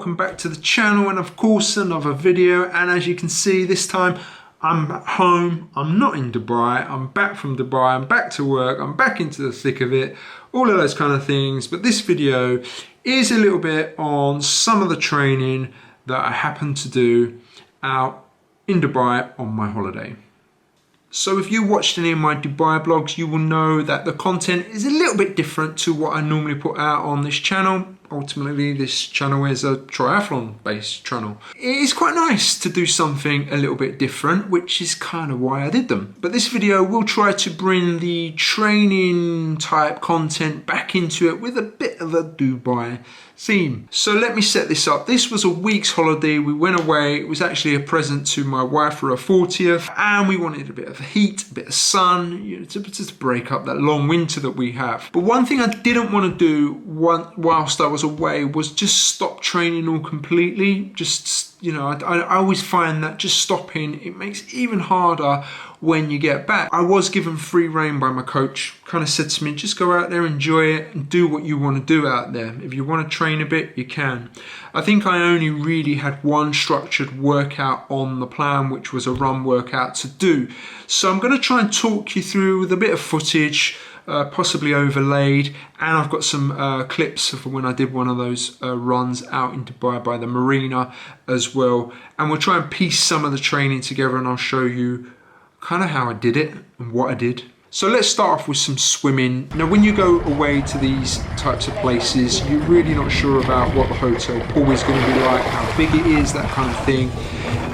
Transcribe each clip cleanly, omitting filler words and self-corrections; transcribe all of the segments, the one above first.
welcome back to the channel, and of course another video. And as you can see, this time I'm at home, I'm not in Dubai, I'm back from Dubai, I'm back to work, I'm back into the thick of it, all of those kind of things. But this video is a little bit on some of the training that I happen to do out in Dubai on my holiday. So if you watched any of my Dubai vlogs, you will know that the content is a little bit different to what I normally put out on this channel. Ultimately, this channel is a triathlon based channel. It is quite nice to do something a little bit different, which is kind of why I did them. But this video will try to bring the training type content back into it with a bit of a Dubai theme. So let me set this up. This was a week's holiday. We went away. It was actually a present to my wife for her 40th, and we wanted a bit of heat, a bit of sun, you know, to break up that long winter that we have. But one thing I didn't want to do whilst I was away was just stop training all completely. Just, you know, I always find that just stopping, it makes it even harder when you get back. I was given free rein by my coach, kind of said to me, just go out there, enjoy it, and do what you want to do out there. If you want to train a bit, you can. I think I only really had one structured workout on the plan, which was a run workout to do. So I'm going to try and talk you through with a bit of footage, possibly overlaid, and I've got some clips of when I did one of those runs out in Dubai by the marina as well. And we'll try and piece some of the training together, and I'll show you kind of how I did it and what I did. So let's start off with some swimming. Now, when you go away to these types of places, you're really not sure about what the hotel pool is going to be like, how big it is, that kind of thing.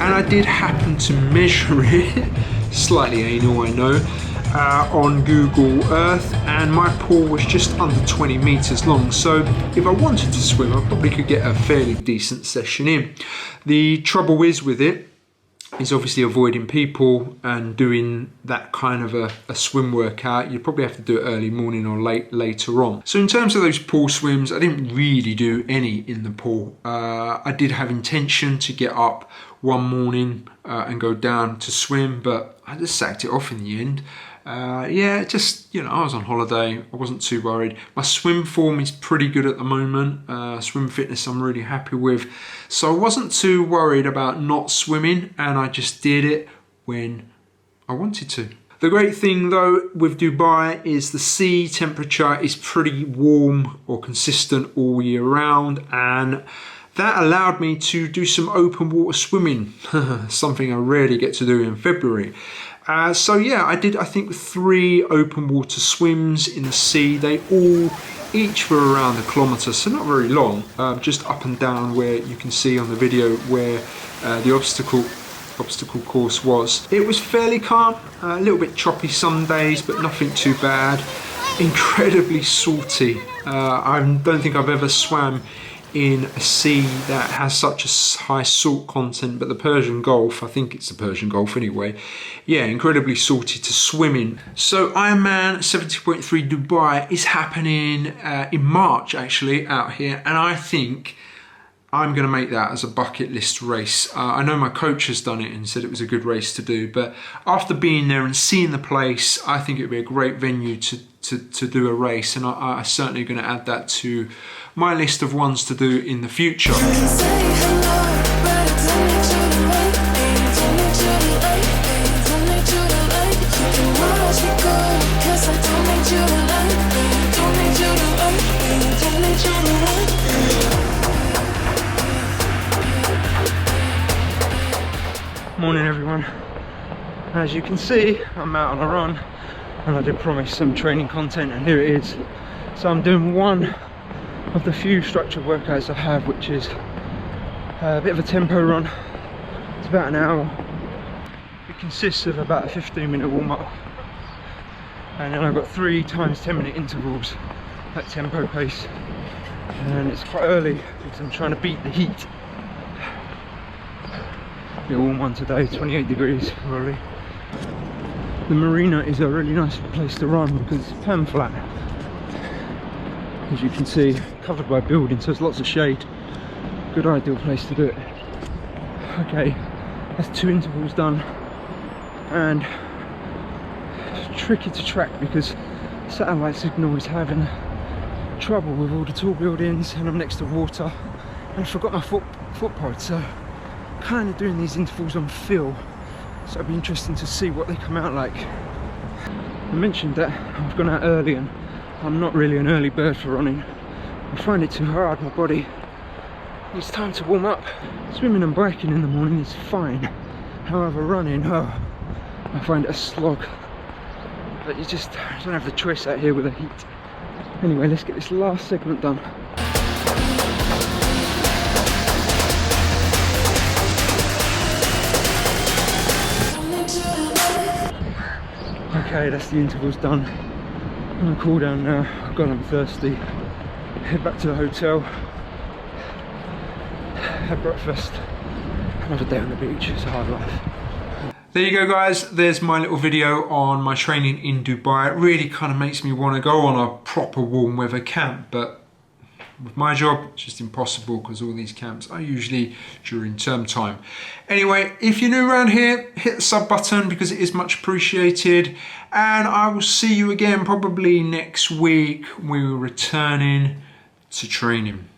And I did happen to measure it, slightly anal, I know, on Google Earth, and my pool was just under 20 meters long. So if I wanted to swim, I probably could get a fairly decent session in. The trouble is with it is obviously avoiding people and doing that kind of a swim workout. You probably have to do it early morning or later on. So in terms of those pool swims, I didn't really do any in the pool. I did have intention to get up one morning and go down to swim, but I just sacked it off in the end. Yeah, just, you know, I was on holiday, I wasn't too worried. My swim form is pretty good at the moment. Swim fitness I'm really happy with. So I wasn't too worried about not swimming, and I just did it when I wanted to. The great thing though with Dubai is the sea temperature is pretty warm or consistent all year round, and that allowed me to do some open water swimming, something I rarely get to do in February. So yeah, I did, I think, 3 open water swims in the sea. They all each were around 1 kilometre, so not very long, just up and down where you can see on the video where the obstacle course was. It was fairly calm, a little bit choppy some days, but nothing too bad. Incredibly salty. I don't think I've ever swam in a sea that has such a high salt content, but the Persian Gulf, I think it's the Persian Gulf anyway, yeah, incredibly salty to swim in. So Ironman 70.3 Dubai is happening in March actually out here, and I think I'm going to make that as a bucket list race. I know my coach has done it and said it was a good race to do, but after being there and seeing the place, I think it would be a great venue to do a race, and I'm certainly going to add that to my list of ones to do in the future. Morning everyone. As you can see, I'm out on a run, and I did promise some training content, and here it is. So I'm doing one of the few structured workouts I have, which is a bit of a tempo run. It's about an hour. It consists of about a 15-minute warm-up, and then I've got 3 times 10-minute intervals at tempo pace, and it's quite early because I'm trying to beat the heat. A warm one today, 28 degrees probably. The marina is a really nice place to run because it's pan flat. As you can see, covered by buildings, so there's lots of shade. Good ideal place to do it. Okay, that's 2 intervals done, and it's tricky to track because satellite signal is having trouble with all the tall buildings, and I'm next to water, and I forgot my foot pod, so kind of doing these intervals on feel, so it'll be interesting to see what they come out like. I mentioned that I've gone out early and I'm not really an early bird for running. I find it too hard, my body needs time to warm up. Swimming and biking in the morning is fine, however running, oh, I find it a slog. But you just don't have the choice out here with the heat. Anyway, let's get this last segment done. Okay, that's the intervals done. I'm gonna cool down now. God, I'm thirsty. Head back to the hotel, have breakfast. Another day on the beach, it's a hard life. There you go guys, there's my little video on my training in Dubai. It really kind of makes me want to go on a proper warm weather camp, but with my job, it's just impossible because all these camps are usually during term time. Anyway, if you're new around here, hit the sub button because it is much appreciated. And I will see you again probably next week when we're returning to training.